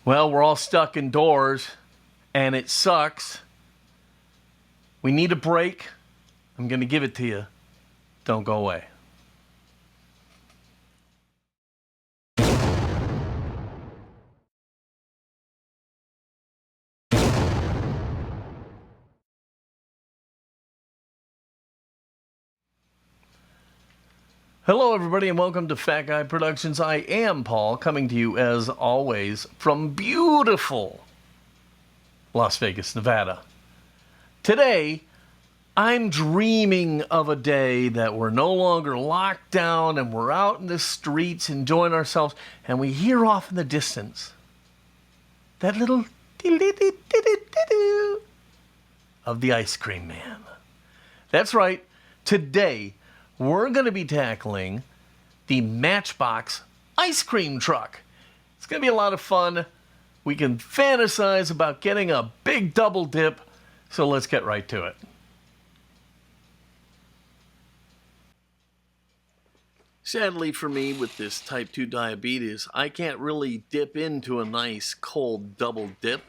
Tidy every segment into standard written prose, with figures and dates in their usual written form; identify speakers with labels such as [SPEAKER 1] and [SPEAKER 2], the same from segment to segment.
[SPEAKER 1] Well, we're all stuck indoors, and it sucks. We need a break. I'm going to give it to you. Don't go away. Hello, everybody, and welcome to Fat Guy Productions. I am Paul, coming to you, as always, from beautiful Las Vegas, Nevada. Today, I'm dreaming of a day that we're no longer locked down and we're out in the streets enjoying ourselves, and we hear off in the distance that little of the ice cream man. That's right. Today, we're going to be tackling the Matchbox ice cream truck. It's going to be a lot of fun. We can fantasize about getting a big double dip, so let's get right to it. Sadly for me, with this type 2 diabetes, I can't really dip into a nice cold double dip.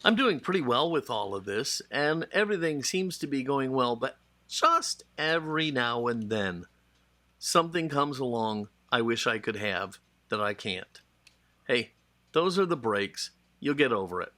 [SPEAKER 1] I'm doing pretty well with all of this, and everything seems to be going well, but just every now and then, something comes along I wish I could have that I can't. Hey, those are the breaks. You'll get over it.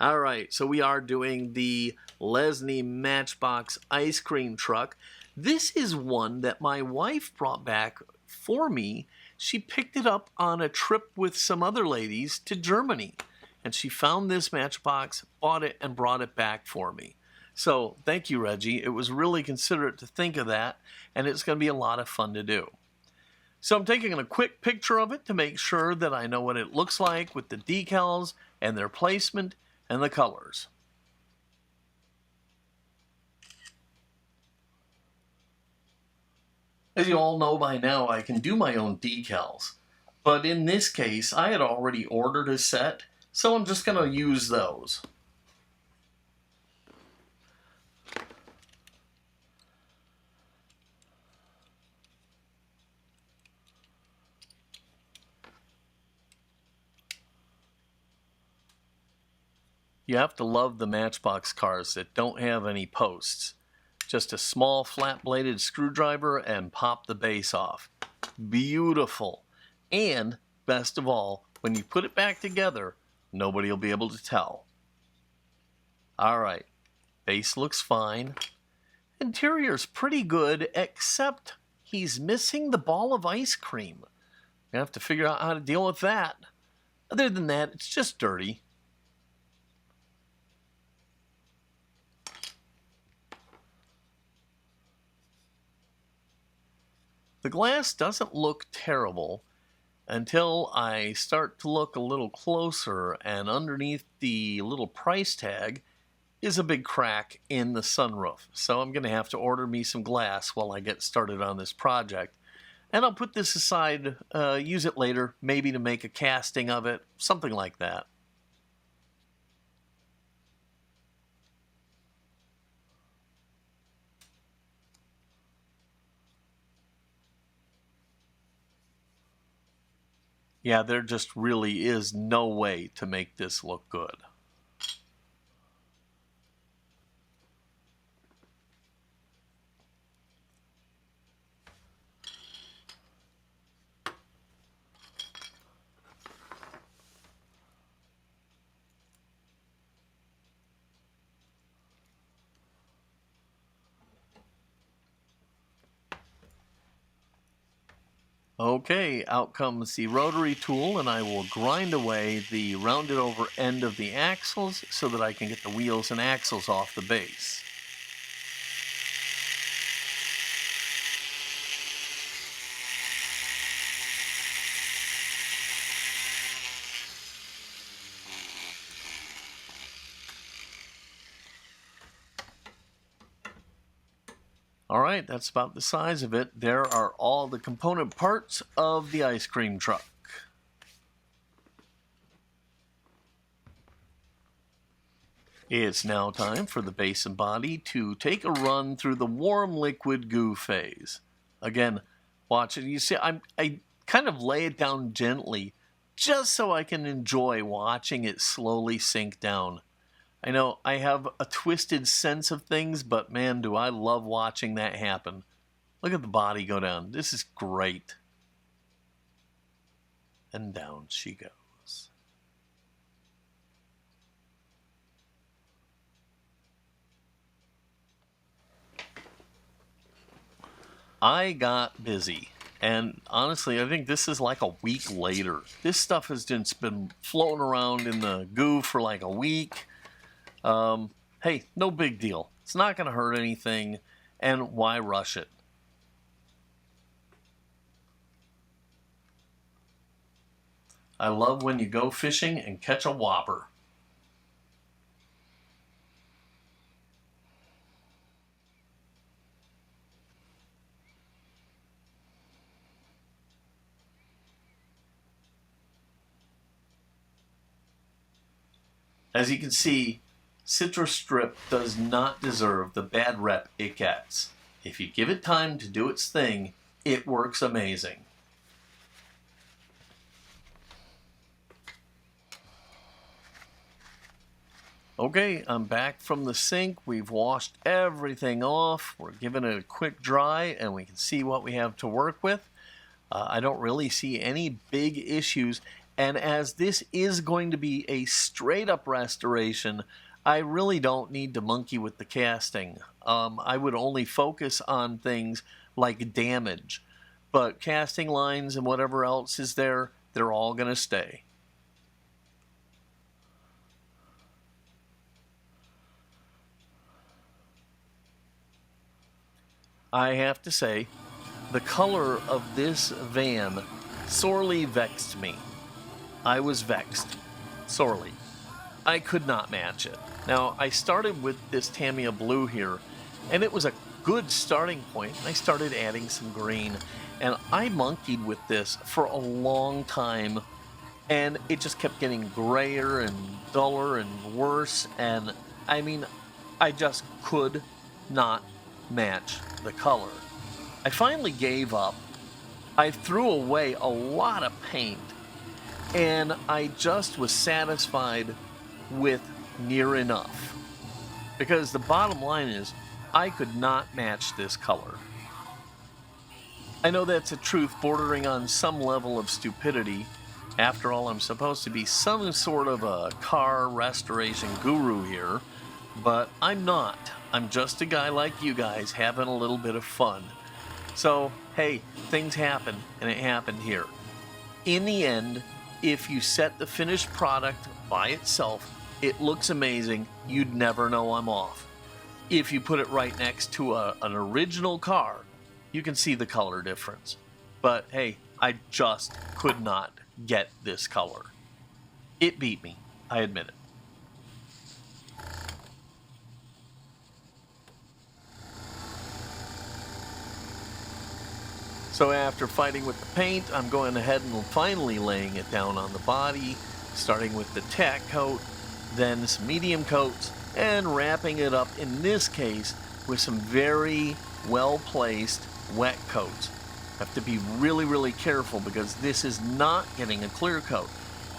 [SPEAKER 1] All right, so we are doing the Lesney Matchbox ice cream truck. This is one that my wife brought back for me. She picked it up on a trip with some other ladies to Germany, and she found this Matchbox, bought it, and brought it back for me. So thank you, Reggie. It was really considerate to think of that, and it's going to be a lot of fun to do. So I'm taking a quick picture of it to make sure that I know what it looks like with the decals and their placement and the colors. As you all know by now, I can do my own decals, but in this case, I had already ordered a set, so I'm just going to use those. You have to love the Matchbox cars that don't have any posts. Just a small flat-bladed screwdriver and pop the base off. Beautiful. And, best of all, when you put it back together, nobody will be able to tell. Alright, base looks fine. Interior's pretty good, except he's missing the ball of ice cream. I have to figure out how to deal with that. Other than that, it's just dirty. The glass doesn't look terrible until I start to look a little closer, and underneath the little price tag is a big crack in the sunroof. So I'm going to have to order me some glass while I get started on this project. And I'll put this aside, use it later, maybe to make a casting of it, something like that. Yeah, there just really is no way to make this look good. Okay, out comes the rotary tool, and I will grind away the rounded over end of the axles so that I can get the wheels and axles off the base. Alright, that's about the size of it. There are all the component parts of the ice cream truck. It's now time for the base and body to take a run through the warm liquid Goo Phase. Again, watch it. You see, I kind of lay it down gently just so I can enjoy watching it slowly sink down. I know I have a twisted sense of things, but man, do I love watching that happen. Look at the body go down. This is great. And down she goes. I got busy. And honestly, I think this is like a week later. This stuff has just been floating around in the goo for like a week. Hey, no big deal. It's not going to hurt anything. And why rush it? I love when you go fishing and catch a whopper. As you can see, Citrus Strip does not deserve the bad rep it gets. If you give it time to do its thing, it works amazing. Okay, I'm back from the sink. We've washed everything off. We're giving it a quick dry and we can see what we have to work with. I don't really see any big issues. And as this is going to be a straight up restoration, I really don't need to monkey with the casting. I would only focus on things like damage. But casting lines and whatever else is there, they're all going to stay. I have to say, the color of this van sorely vexed me. I was vexed. Sorely. I could not match it. Now, I started with this Tamiya blue here, and it was a good starting point. I started adding some green, and I monkeyed with this for a long time, and it just kept getting grayer and duller and worse, and I mean, I just could not match the color. I finally gave up. I threw away a lot of paint, and I just was satisfied with near enough. Because the bottom line is, I could not match this color. I know that's a truth bordering on some level of stupidity. After all, I'm supposed to be some sort of a car restoration guru here, but I'm not. I'm just a guy like you guys having a little bit of fun. So, hey, things happen, and it happened here. In the end, if you set the finished product by itself, it looks amazing. You'd never know I'm off. If you put it right next to an original car, you can see the color difference. But hey, I just could not get this color. It beat me, I admit it. So after fighting with the paint, I'm going ahead and finally laying it down on the body, starting with the tack coat, then some medium coats, and wrapping it up, in this case, with some very well-placed wet coats. Have to be really, really careful because this is not getting a clear coat.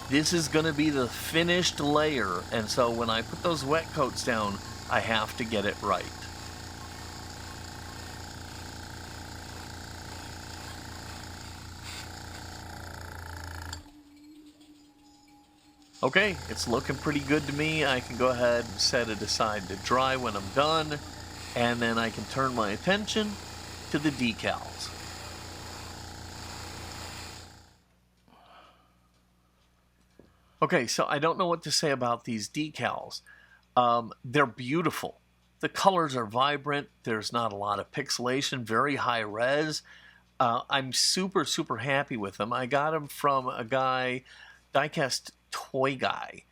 [SPEAKER 1] This is going to be the finished layer, and so when I put those wet coats down, I have to get it right. Okay, it's looking pretty good to me. I can go ahead and set it aside to dry when I'm done, and then I can turn my attention to the decals. Okay, so I don't know what to say about these decals. They're beautiful. The colors are vibrant. There's not a lot of pixelation, very high res. I'm super, super happy with them. I got them from a guy, Diecast toy guy,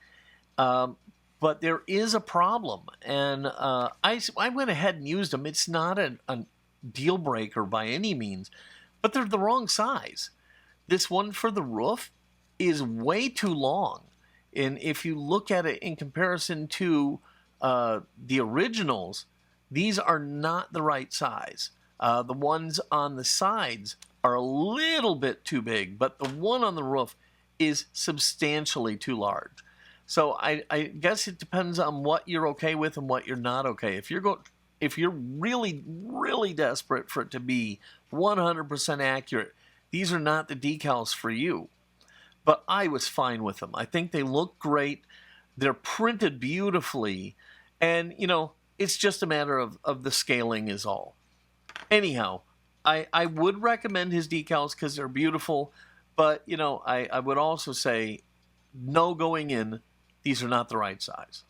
[SPEAKER 1] but there is a problem, and I went ahead and used them. It's not a deal breaker by any means, but they're the wrong size. This one for the roof is way too long, and if you look at it in comparison to the originals, these are not the right size. The ones on the sides are a little bit too big, but the one on the roof is substantially too large. So I guess it depends on what you're okay with and what you're not okay. If you're really, really desperate for it to be 100% accurate, these are not the decals for you. But I was fine with them. I think they look great. They're printed beautifully. And, it's just a matter of the scaling is all. Anyhow, I would recommend his decals because they're beautiful. But, I would also say, no going in, these are not the right size.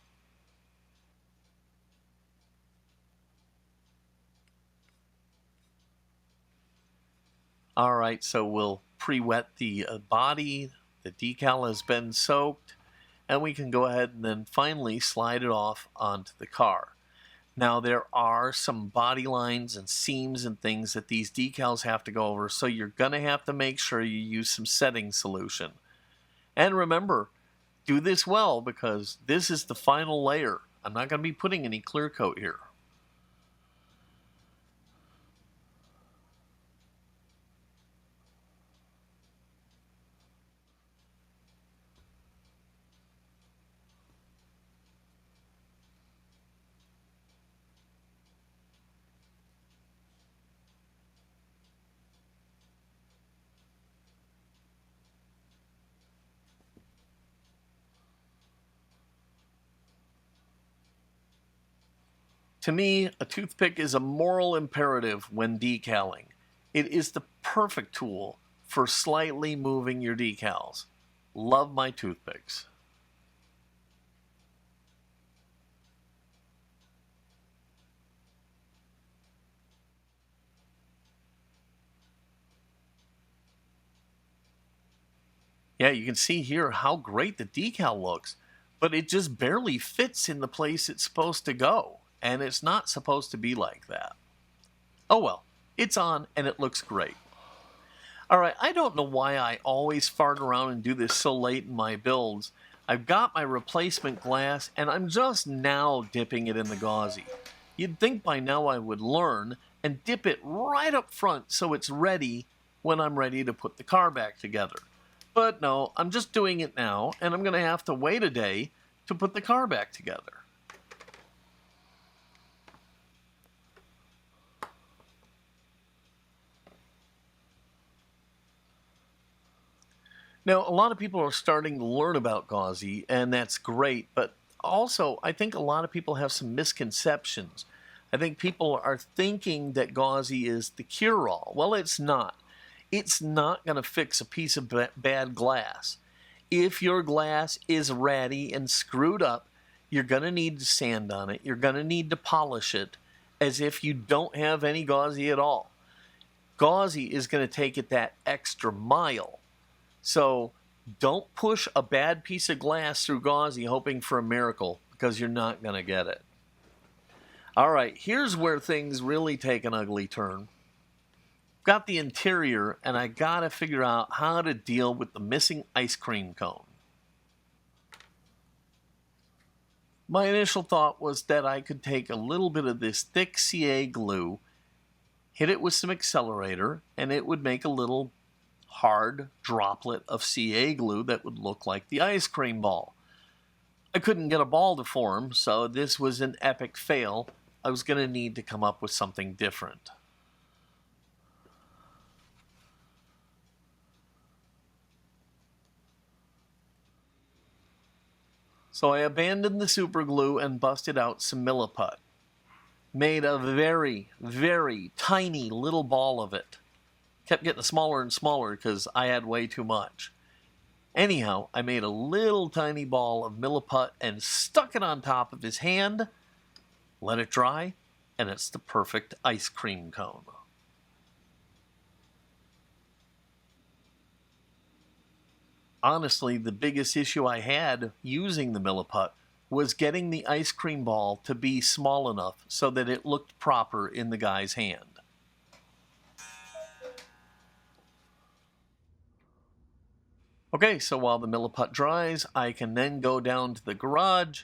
[SPEAKER 1] All right, so we'll pre-wet the body. The decal has been soaked, and we can go ahead and then finally slide it off onto the car. Now, there are some body lines and seams and things that these decals have to go over, so you're going to have to make sure you use some setting solution. And remember, do this well because this is the final layer. I'm not going to be putting any clear coat here. To me, a toothpick is a moral imperative when decaling. It is the perfect tool for slightly moving your decals. Love my toothpicks. Yeah, you can see here how great the decal looks, but it just barely fits in the place it's supposed to go. And it's not supposed to be like that. Oh well, it's on and it looks great. Alright, I don't know why I always fart around and do this so late in my builds. I've got my replacement glass and I'm just now dipping it in the gauzy. You'd think by now I would learn and dip it right up front so it's ready when I'm ready to put the car back together. But no, I'm just doing it now and I'm going to have to wait a day to put the car back together. Now, a lot of people are starting to learn about gauzy, and that's great, but also I think a lot of people have some misconceptions. I think people are thinking that gauzy is the cure-all. Well, it's not. It's not going to fix a piece of bad glass. If your glass is ratty and screwed up, you're going to need to sand on it. You're going to need to polish it as if you don't have any gauzy at all. Gauzy is going to take it that extra mile. So don't push a bad piece of glass through gauzy hoping for a miracle because you're not going to get it. All right, here's where things really take an ugly turn. Got the interior and I got to figure out how to deal with the missing ice cream cone. My initial thought was that I could take a little bit of this thick CA glue, hit it with some accelerator, and it would make a little hard droplet of CA glue that would look like the ice cream ball. I couldn't get a ball to form, so this was an epic fail. I was going to need to come up with something different. So I abandoned the super glue and busted out some Milliput. Made a very, very tiny little ball of it. Kept getting smaller and smaller because I had way too much. Anyhow, I made a little tiny ball of Milliput and stuck it on top of his hand, let it dry, and it's the perfect ice cream cone. Honestly, the biggest issue I had using the Milliput was getting the ice cream ball to be small enough so that it looked proper in the guy's hand. Okay, so while the Milliput dries, I can then go down to the garage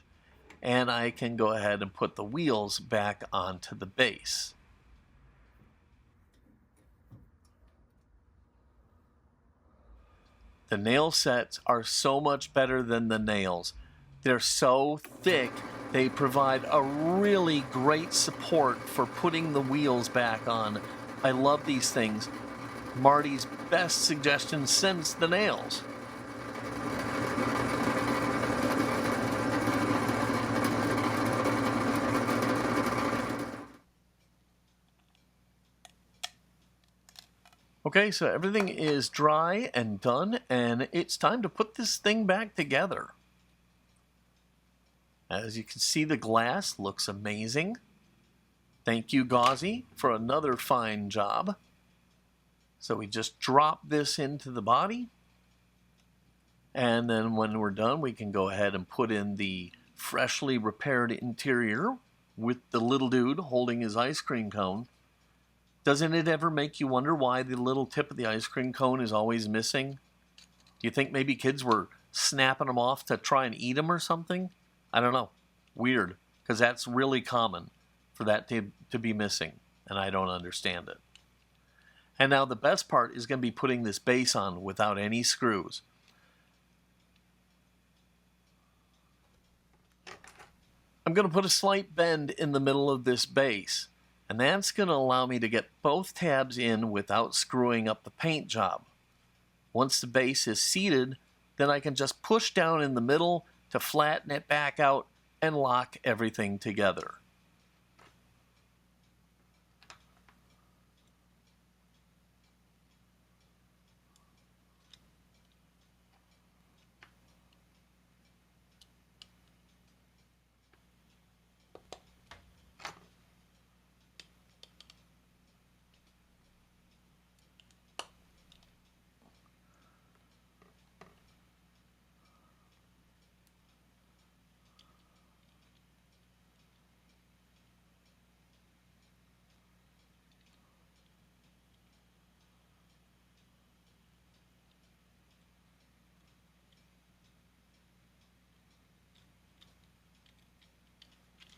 [SPEAKER 1] and I can go ahead and put the wheels back onto the base. The nail sets are so much better than the nails. They're so thick, they provide a really great support for putting the wheels back on. I love these things. Marty's best suggestion since the nails. Okay, so everything is dry and done, and it's time to put this thing back together. As you can see, the glass looks amazing. Thank you, Gauzy, for another fine job. So we just drop this into the body, and then when we're done, we can go ahead and put in the freshly repaired interior with the little dude holding his ice cream cone. Doesn't it ever make you wonder why the little tip of the ice cream cone is always missing? Do you think maybe kids were snapping them off to try and eat them or something? I don't know. Weird, because that's really common for that to be missing, and I don't understand it. And now the best part is going to be putting this base on without any screws. I'm going to put a slight bend in the middle of this base. And that's going to allow me to get both tabs in without screwing up the paint job. Once the base is seated, then I can just push down in the middle to flatten it back out and lock everything together.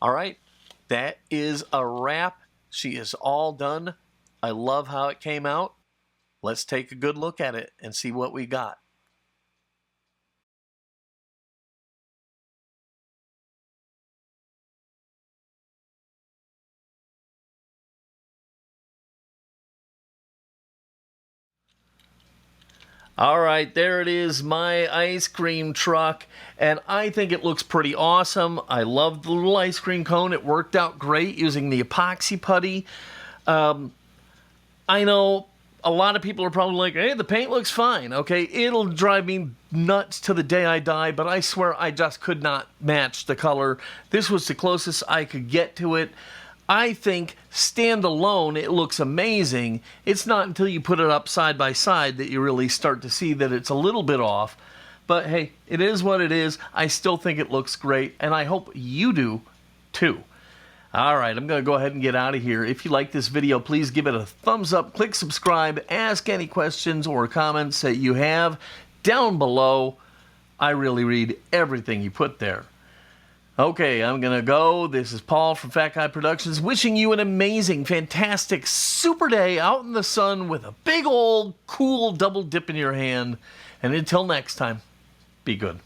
[SPEAKER 1] All right, that is a wrap. She is all done. I love how it came out. Let's take a good look at it and see what we got. All right, there it is, my ice cream truck, and I think it looks pretty awesome. I love the little ice cream cone. It worked out great using the epoxy putty. I know a lot of people are probably like, hey, the paint looks fine. Okay, it'll drive me nuts to the day I die, but I swear I just could not match the color. This was the closest I could get to it. I think standalone, it looks amazing. It's not until you put it up side by side that you really start to see that it's a little bit off. But hey, it is what it is. I still think it looks great, and I hope you do too. All right, I'm going to go ahead and get out of here. If you like this video, please give it a thumbs up, click subscribe, ask any questions or comments that you have down below. I really read everything you put there. Okay, I'm going to go. This is Paul from Fat Guy Productions wishing you an amazing, fantastic, super day out in the sun with a big old cool double dip in your hand. And until next time, be good.